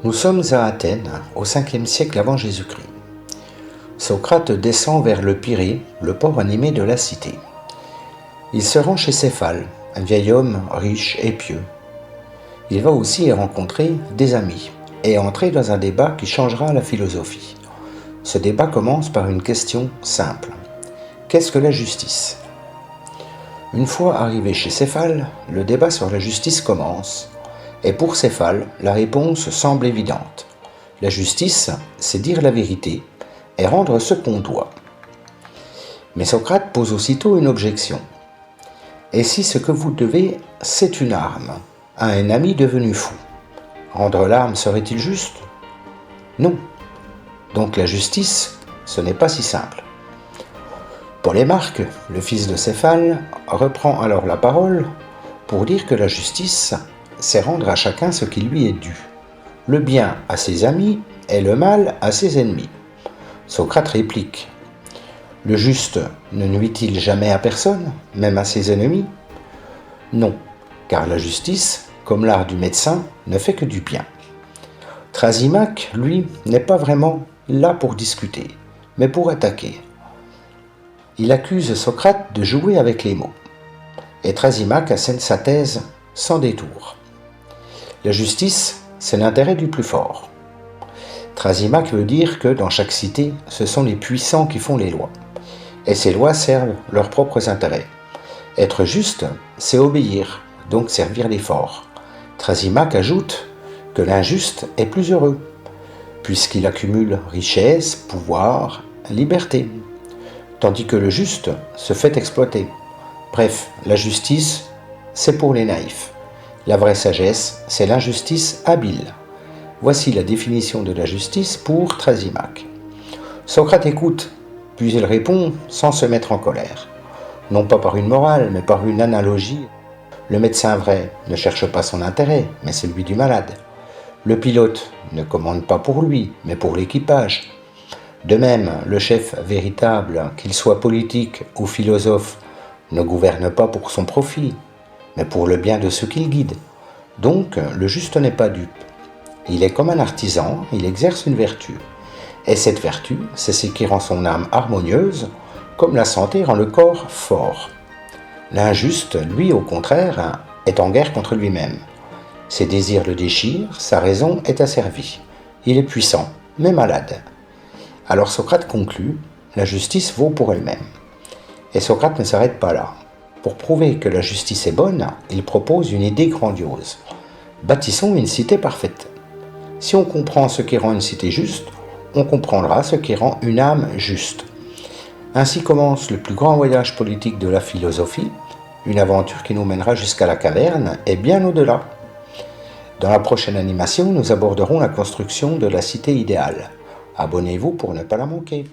Nous sommes à Athènes, au 5e siècle avant Jésus-Christ. Socrate descend vers le Pirée, le port animé de la cité. Il se rend chez Céphale, un vieil homme riche et pieux. Il va aussi y rencontrer des amis et entrer dans un débat qui changera la philosophie. Ce débat commence par une question simple. Qu'est-ce que la justice ? Une fois arrivé chez Céphale, le débat sur la justice commence. Et pour Céphale, la réponse semble évidente. La justice, c'est dire la vérité et rendre ce qu'on doit. Mais Socrate pose aussitôt une objection. Et si ce que vous devez, c'est une arme, à un ami devenu fou, rendre l'arme serait-il juste ? Non. Donc la justice, ce n'est pas si simple. Polémarque, le fils de Céphale, reprend alors la parole pour dire que la justice, c'est rendre à chacun ce qui lui est dû, le bien à ses amis et le mal à ses ennemis. Socrate réplique : le juste ne nuit-il jamais à personne, même à ses ennemis ? Non, car la justice, comme l'art du médecin, ne fait que du bien. Thrasymachie, lui, n'est pas vraiment là pour discuter, mais pour attaquer. Il accuse Socrate de jouer avec les mots, et Thrasymachie assène sa thèse sans détour. La justice, c'est l'intérêt du plus fort. Thrasymachie veut dire que dans chaque cité, ce sont les puissants qui font les lois, et ces lois servent leurs propres intérêts. Être juste, c'est obéir, donc servir les forts. Thrasymachie ajoute que l'injuste est plus heureux, puisqu'il accumule richesse, pouvoir, liberté, tandis que le juste se fait exploiter. Bref, la justice, c'est pour les naïfs. La vraie sagesse, c'est l'injustice habile. Voici la définition de la justice pour Thrasymachie. Socrate écoute, puis il répond sans se mettre en colère. Non pas par une morale, mais par une analogie. Le médecin vrai ne cherche pas son intérêt, mais celui du malade. Le pilote ne commande pas pour lui, mais pour l'équipage. De même, le chef véritable, qu'il soit politique ou philosophe, ne gouverne pas pour son profit, mais pour le bien de ceux qu'il guide. Donc, le juste n'est pas dupe. Il est comme un artisan, il exerce une vertu. Et cette vertu, c'est ce qui rend son âme harmonieuse, comme la santé rend le corps fort. L'injuste, lui, au contraire, est en guerre contre lui-même. Ses désirs le déchirent, sa raison est asservie. Il est puissant, mais malade. Alors Socrate conclut, la justice vaut pour elle-même. Et Socrate ne s'arrête pas là. Pour prouver que la justice est bonne, il propose une idée grandiose. Bâtissons une cité parfaite. Si on comprend ce qui rend une cité juste, on comprendra ce qui rend une âme juste. Ainsi commence le plus grand voyage politique de la philosophie, une aventure qui nous mènera jusqu'à la caverne et bien au-delà. Dans la prochaine animation, nous aborderons la construction de la cité idéale. Abonnez-vous pour ne pas la manquer.